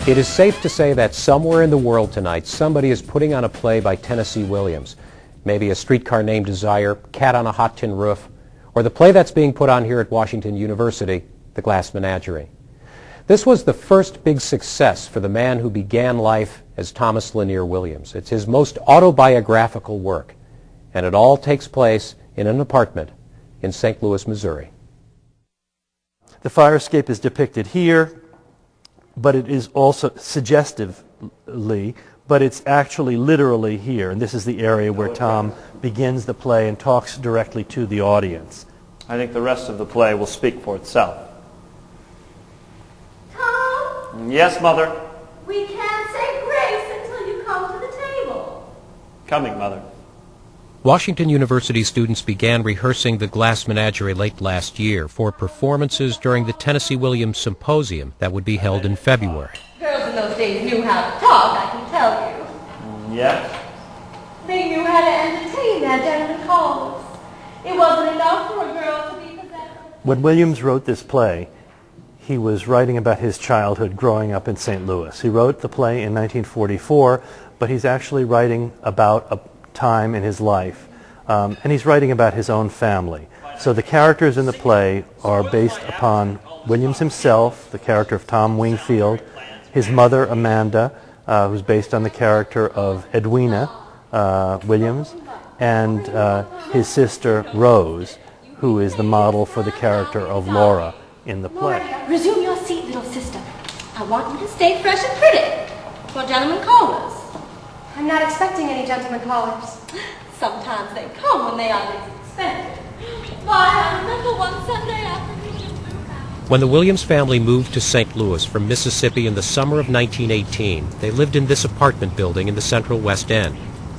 It is safe to say that somewhere in the world tonight, somebody is putting on a play by Tennessee Williams. Maybe A Streetcar Named Desire, Cat on a Hot Tin Roof, or the play that's being put on here at Washington University, The Glass Menagerie. This was the first big success for the man who began life as Thomas Lanier Williams. It's his most autobiographical work, and it all takes place in an apartment in St. Louis, Missouri. The fire escape is depicted here, but it is also suggestively, but it's actually literally here. And this is the area where Tom begins the play and talks directly to the audience. I think the rest of the play will speak for itself. Tom? Yes, Mother? We can't say grace until you come to the table. Coming, Mother. Washington University students began rehearsing the Glass Menagerie late last year for performances during the Tennessee Williams Symposium that would be held in February. Girls in those days knew how to talk, I can tell you. Yes? They knew how to entertain that gentleman callers. It wasn't enough for a girl to be possessed. When Williams wrote this play, he was writing about his childhood growing up in St. Louis. He wrote the play in 1944, but he's actually writing about a time in his life, and he's writing about his own family. So the characters in the play are based upon Williams himself, the character of Tom Wingfield, his mother Amanda, who's based on the character of Edwina Williams, and his sister Rose, who is the model for the character of Laura in the play. Resume your seat, little sister. I want you to stay fresh and pretty for gentlemen callers. I'm not expecting any gentlemen callers. Sometimes they come when they are least expected. Why, I remember one Sunday after we just moved out. When the Williams family moved to St. Louis from Mississippi in the summer of 1918, they lived in this apartment building in the Central West End.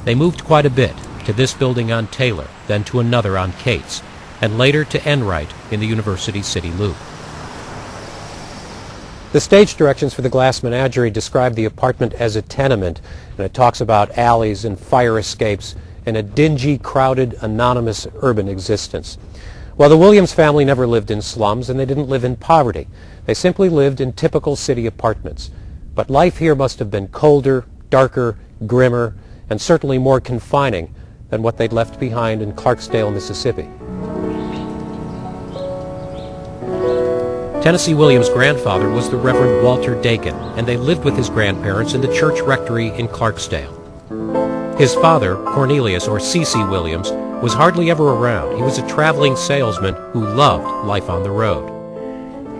They moved quite a bit, to this building on Taylor, then to another on Cates, and later to Enright in the University City Loop. The stage directions for the Glass Menagerie describe the apartment as a tenement, and it talks about alleys and fire escapes and a dingy, crowded, anonymous urban existence. Well, the Williams family never lived in slums, and they didn't live in poverty. They simply lived in typical city apartments. But life here must have been colder, darker, grimmer, and certainly more confining than what they'd left behind in Clarksdale, Mississippi. Tennessee Williams' grandfather was the Reverend Walter Dakin, and they lived with his grandparents in the church rectory in Clarksdale. His father, Cornelius, or C.C. Williams, was hardly ever around. He was a traveling salesman who loved life on the road.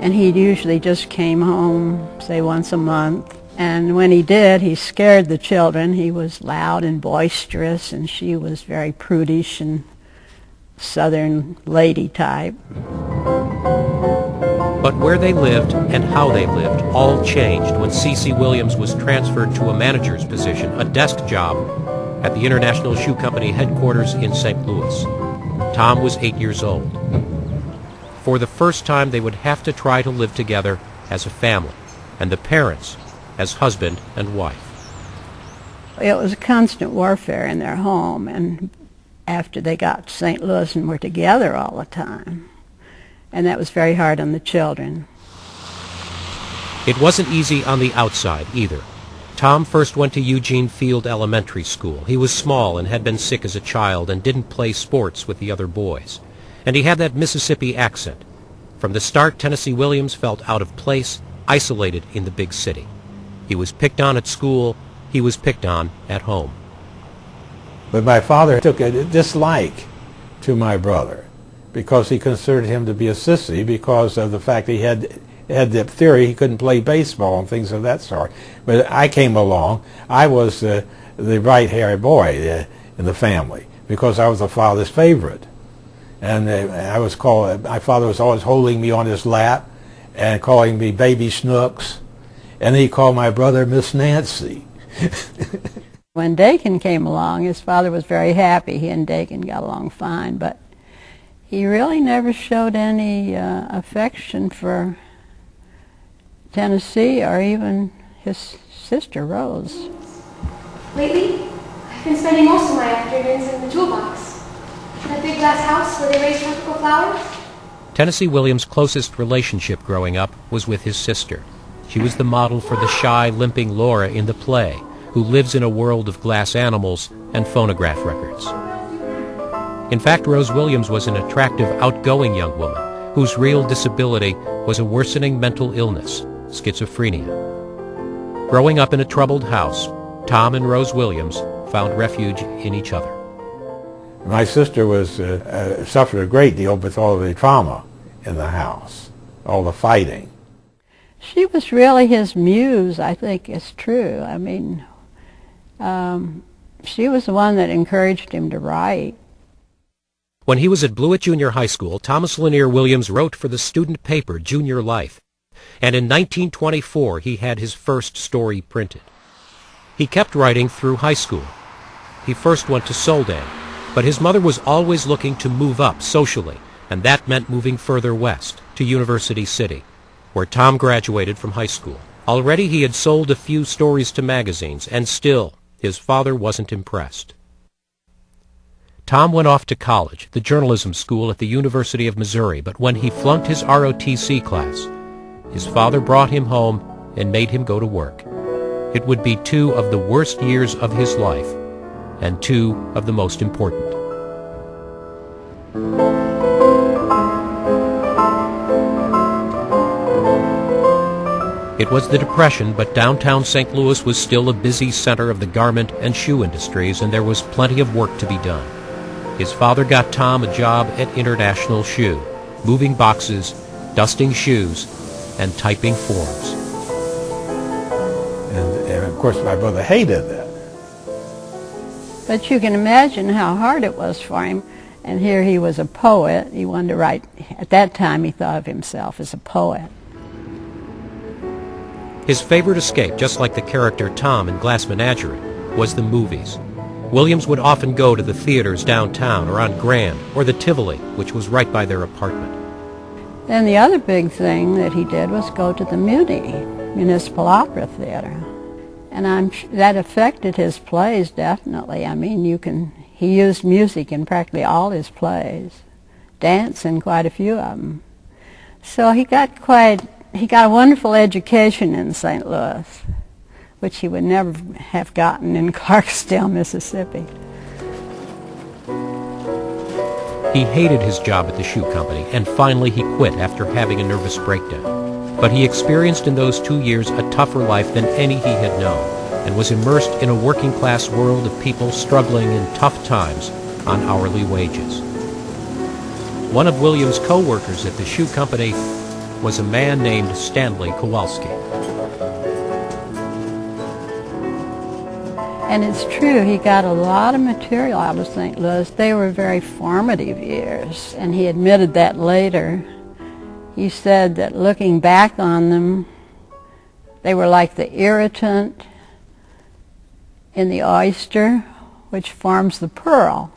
And he usually just came home, say, once a month. And when he did, he scared the children. He was loud and boisterous, and she was very prudish and Southern lady type. But where they lived and how they lived all changed when C.C. Williams was transferred to a manager's position, a desk job, at the International Shoe Company headquarters in St. Louis. Tom was 8 years old. For the first time, they would have to try to live together as a family, and the parents as husband and wife. It was a constant warfare in their home, and after they got to St. Louis and were together all the time. And that was very hard on the children. It wasn't easy on the outside either. Tom first went to Eugene Field Elementary School. He was small and had been sick as a child and didn't play sports with the other boys. And he had that Mississippi accent. From the start, Tennessee Williams felt out of place, isolated in the big city. He was picked on at school. He was picked on at home. But my father took a dislike to my brother because he considered him to be a sissy because of the fact that he had the theory he couldn't play baseball and things of that sort. But I came along. I was the bright-haired boy in the family because I was the father's favorite. And I was called, my father was always holding me on his lap and calling me Baby Snooks. And he called my brother Miss Nancy. When Dakin came along, his father was very happy. He and Dakin got along fine, but he really never showed any affection for Tennessee or even his sister Rose. Lately, I've been spending most of my afternoons in the toolbox. That big glass house where they raise tropical flowers. Tennessee Williams' closest relationship growing up was with his sister. She was the model for the shy, limping Laura in the play, who lives in a world of glass animals and phonograph records. In fact, Rose Williams was an attractive, outgoing young woman whose real disability was a worsening mental illness, schizophrenia. Growing up in a troubled house, Tom and Rose Williams found refuge in each other. My sister was suffered a great deal with all the trauma in the house, all the fighting. She was really his muse, I think it's true. I mean, she was the one that encouraged him to write. When he was at Blewett Junior High School, Thomas Lanier Williams wrote for the student paper Junior Life, and in 1924 he had his first story printed. He kept writing through high school. He first went to Soldan, but his mother was always looking to move up socially, and that meant moving further west, to University City, where Tom graduated from high school. Already he had sold a few stories to magazines, and still his father wasn't impressed. Tom went off to college, the journalism school at the University of Missouri, but when he flunked his ROTC class, his father brought him home and made him go to work. It would be 2 of the worst years of his life, and 2 of the most important. It was the Depression, but downtown St. Louis was still a busy center of the garment and shoe industries, and there was plenty of work to be done. His father got Tom a job at International Shoe, moving boxes, dusting shoes, and typing forms. And of course my brother hated that. But you can imagine how hard it was for him. And here he was a poet. He wanted to write. At that time he thought of himself as a poet. His favorite escape, just like the character Tom in Glass Menagerie, was the movies. Williams would often go to the theaters downtown or on Grand or the Tivoli, which was right by their apartment. Then the other big thing that he did was go to the Municipal Opera Theater. And that affected his plays, definitely. I mean, he used music in practically all his plays, dance in quite a few of them. So he got a wonderful education in St. Louis, which he would never have gotten in Clarksdale, Mississippi. He hated his job at the shoe company, and finally he quit after having a nervous breakdown. But he experienced in those 2 years a tougher life than any he had known, and was immersed in a working-class world of people struggling in tough times on hourly wages. One of Williams' co-workers at the shoe company was a man named Stanley Kowalski. And it's true, he got a lot of material out of St. Louis. They were very formative years, and he admitted that later. He said that looking back on them, they were like the irritant in the oyster, which forms the pearl.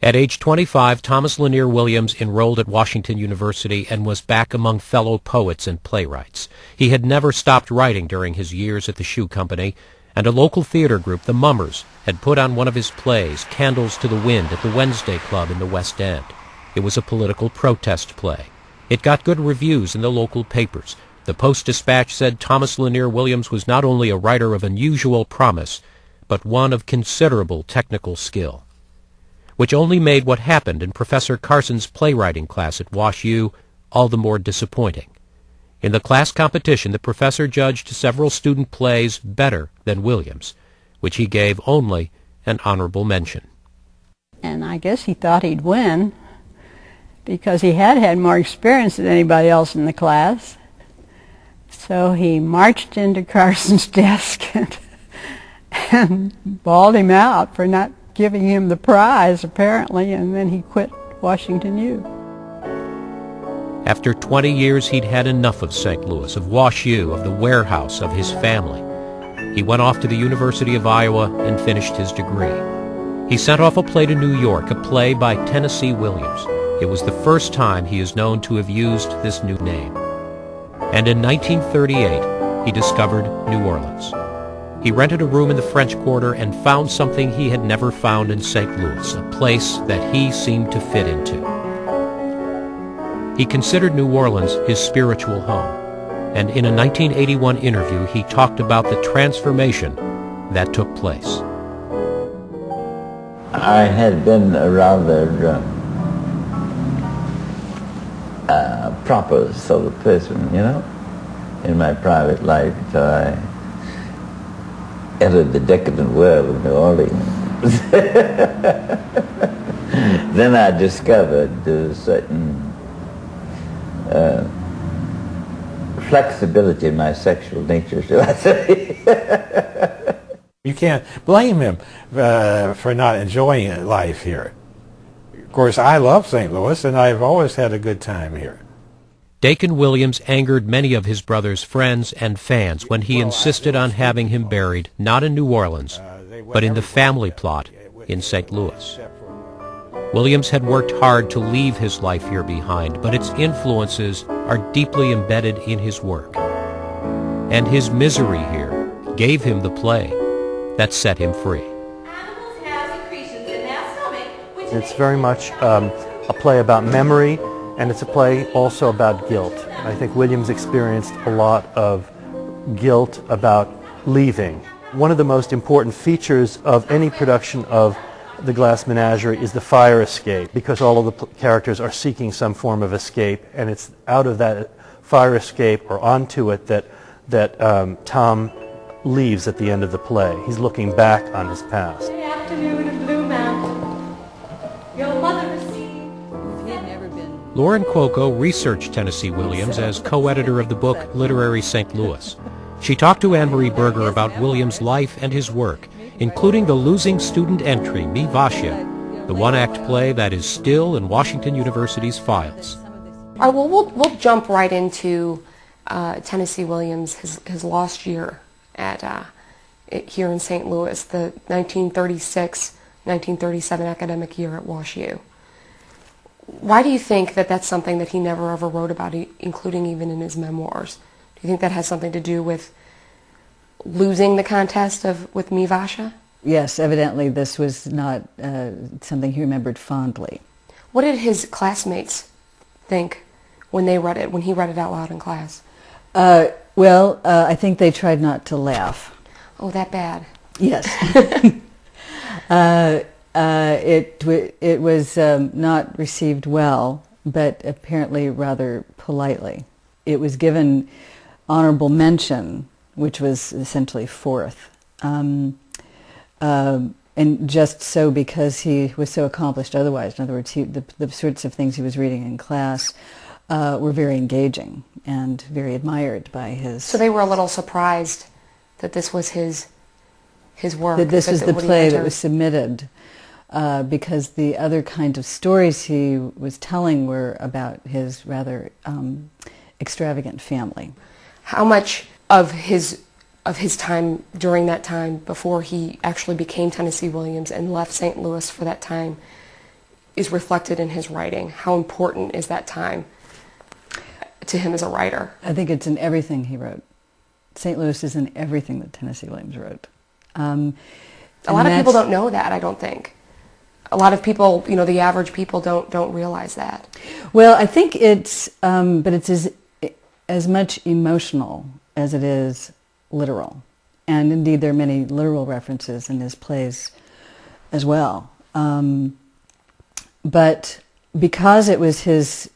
At age 25, Thomas Lanier Williams enrolled at Washington University and was back among fellow poets and playwrights. He had never stopped writing during his years at the shoe company, and a local theater group, the Mummers, had put on one of his plays, Candles to the Wind, at the Wednesday Club in the West End. It was a political protest play. It got good reviews in the local papers. The Post-Dispatch said Thomas Lanier Williams was not only a writer of unusual promise, but one of considerable technical skill, which only made what happened in Professor Carson's playwriting class at Wash U all the more disappointing. In the class competition, the professor judged several student plays better than Williams, which he gave only an honorable mention. And I guess he thought he'd win, because he had had more experience than anybody else in the class. So he marched into Carson's desk and bawled him out for not giving him the prize, apparently, and then he quit Washington U. After 20 years, he'd had enough of St. Louis, of Wash U, of the warehouse, of his family. He went off to the University of Iowa and finished his degree. He sent off a play to New York, a play by Tennessee Williams. It was the first time he is known to have used this new name. And in 1938, he discovered New Orleans. He rented a room in the French Quarter and found something he had never found in St. Louis, a place that he seemed to fit into. He considered New Orleans his spiritual home, And in a 1981 interview, he talked about the transformation that took place. I had been a rather proper sort of person, you know, in my private life. So I entered the decadent world of New Orleans. Then I discovered a certain flexibility in my sexual nature, shall I say. You can't blame him for not enjoying life here. Of course, I love St. Louis, and I've always had a good time here. Dakin Williams angered many of his brother's friends and fans when he insisted on having him buried not in New Orleans, but in the family plot in St. Louis. Williams had worked hard to leave his life here behind, but its influences are deeply embedded in his work. And his misery here gave him the play that set him free. Animals have secretions in their stomach, which It's very much a play about memory, and it's a play also about guilt. I think Williams experienced a lot of guilt about leaving. One of the most important features of any production of the Glass Menagerie is the fire escape, because all of the characters are seeking some form of escape, and it's out of that fire escape or onto it that Tom leaves at the end of the play. He's looking back on his past. the afternoon of Blue Mountain, your mother received. Lorin Cuoco researched Tennessee Williams as co-editor of the book Literary St. Louis. She talked to Anne-Marie Berger about Williams' life and his work, including the losing student entry, Mi Vascia, the one-act play that is still in Washington University's files. All right, well, we'll jump right into Tennessee Williams, his lost year at here in St. Louis, the 1936-1937 academic year at WashU. Why do you think that that's something that he never ever wrote about, including even in his memoirs? Do you think that has something to do with losing the contest with Mi Vascia? Yes, evidently this was not something he remembered fondly. What did his classmates think when they read it, when he read it out loud in class? I think they tried not to laugh. Oh, that bad. Yes. It was not received well, but apparently rather politely. It was given honorable mention, which was essentially fourth. And just so because he was so accomplished otherwise. In other words, the sorts of things he was reading in class were very engaging and very admired by his... So they were a little surprised that this was his work. That this was the play that was submitted, because the other kind of stories he was telling were about his rather extravagant family. How much of his time during that time before he actually became Tennessee Williams and left St. Louis for that time is reflected in his writing? How important is that time to him as a writer? I think it's in everything he wrote. St. Louis is in everything that Tennessee Williams wrote. A lot of people don't know that, I don't think. A lot of people, the average people don't realize that. Well, I think it's, but it's as much emotional as it is literal. And indeed, there are many literal references in his plays as well. But because it was his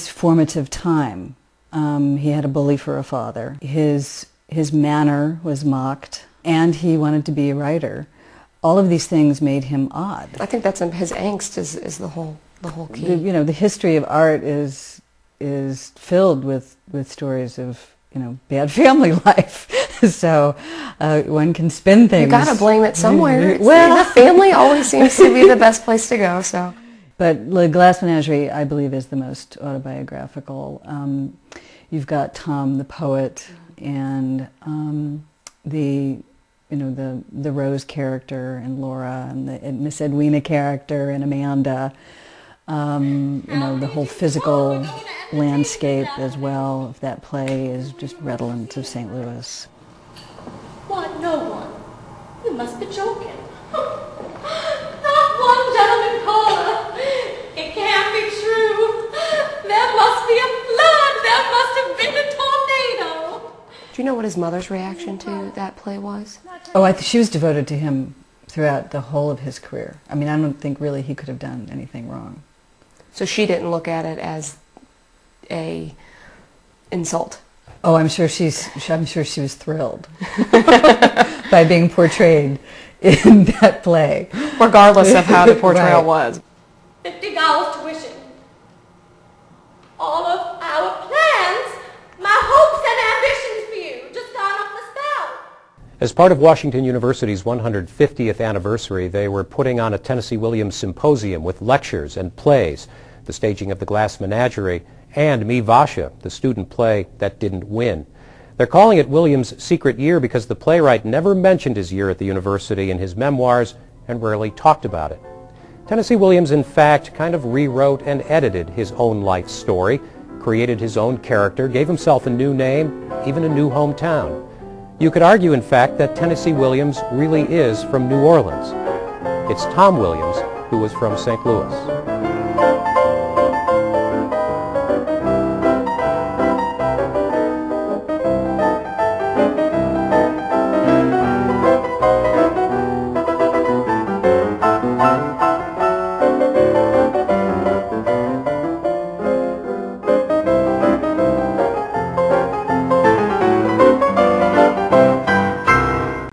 formative time, he had a bully for a father. His manner was mocked, and he wanted to be a writer. All of these things made him odd. I think that's his angst is the whole key. The history of art is filled with stories of bad family life. So one can spin things. You got to blame it somewhere. Well, the family always seems to be the best place to go. So, but the Glass Menagerie, I believe, is the most autobiographical. You've got Tom the poet and the Rose character and Laura and the Miss Edwina character and Amanda. The whole physical landscape as well of that play is just redolent of St. Louis. What? No one? You must be joking. Not one gentleman caller. It can't be true. There must be a flood. There Do you know what his mother's reaction to that play was? Oh, she was devoted to him throughout the whole of his career. I mean, I don't think really he could have done anything wrong. So she didn't look at it as a insult. Oh, I'm sure she was thrilled by being portrayed in that play, regardless of how the portrayal was. $50 tuition. All of our plans, my hopes and ambitions for you, just gone up the spout. As part of Washington University's 150th anniversary, they were putting on a Tennessee Williams symposium with lectures and plays, the staging of the Glass Menagerie, and Me Vasha, the student play that didn't win. They're calling it Williams' secret year because the playwright never mentioned his year at the university in his memoirs and rarely talked about it. Tennessee Williams, in fact, kind of rewrote and edited his own life story, created his own character, gave himself a new name, even a new hometown. You could argue, in fact, that Tennessee Williams really is from New Orleans. It's Tom Williams who was from St. Louis.